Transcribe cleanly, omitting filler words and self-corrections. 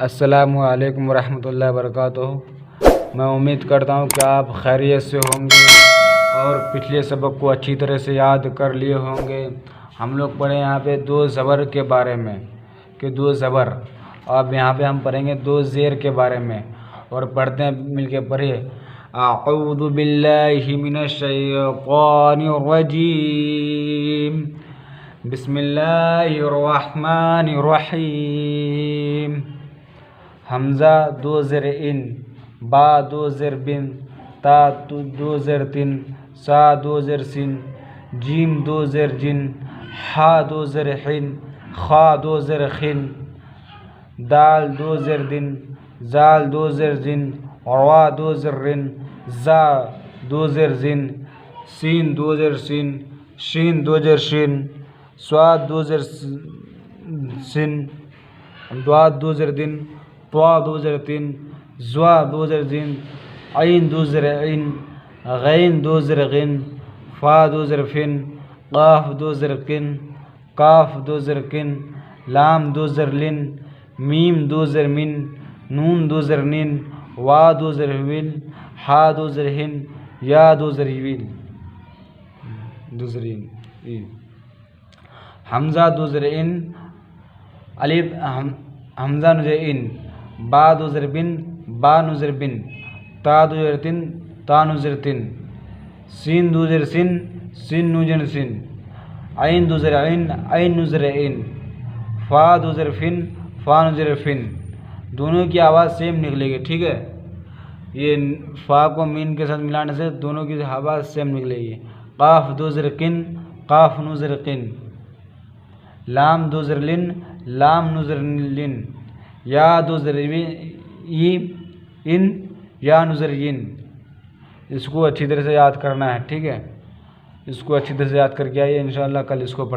السلام علیکم ورحمۃ اللہ وبرکاتہ۔ میں امید کرتا ہوں کہ آپ خیریت سے ہوں گے اور پچھلے سبق کو اچھی طرح سے یاد کر لیے ہوں گے۔ ہم لوگ پڑھیں یہاں پہ دو زبر کے بارے میں کہ دو زبر، اب یہاں پہ ہم پڑھیں گے دو زیر کے بارے میں، اور پڑھتے ہیں مل کے پڑھیے۔ اعوذ باللہ من الشیطان الرجیم، بسم اللہ الرحمن الرحیم۔ حمزہ دو زیر ان، با دو زیر بن، تا دو زیر تن، سا دو زیر سن، جیم دو زیر جن، حا دو زیر حن، خا دو زیر خن، دال دو زیر دن، زال دو زیر زن، روا دو زیر رن، زا دو زیر زن، سین دو زیر سن، شین دو زیر شین، سواد دو زیر سن، دواد دو زیر دن، طوا دو زیر تن، زوا دو زیر زن، عین دو زیر عین، غین دو زیر غن، فا دو زیر فن، قاف دو زیر قن، کاف دو زیر کن، لام دو زیر لن، میم دو زیر من، نون دو زیر نن، وا دو زیر ول، ہا دو زیر ہن، یا دو زیر ویل، حمزہ دو زیر ان، الف حمزہ نو زیر ان، با دو زیر بن، با نو زیر بن، تا دو زیر تن، تا نو زیر تن، سین دو زیر سن، سین نو زیر سن، عین دو زیر عین، عین نو زیر عین، فا دو زیر فن، فا نو زیر فن۔ دونوں کی آواز سیم نکلے گی، ٹھیک ہے؟ یہ فا کو مین کے ساتھ ملانے سے دونوں کی آواز سیم نکلے گی۔ قاف دو زیر قن، قاف نو زیر قن، لام دو زیر لن، لام نو زیر لن، یا دو زیر ان، یا نو زیر ین۔ اس کو اچھی طرح سے یاد کرنا ہے، ٹھیک ہے؟ اس کو اچھی طرح سے یاد کر کے آئیے، انشاءاللہ کل اس کو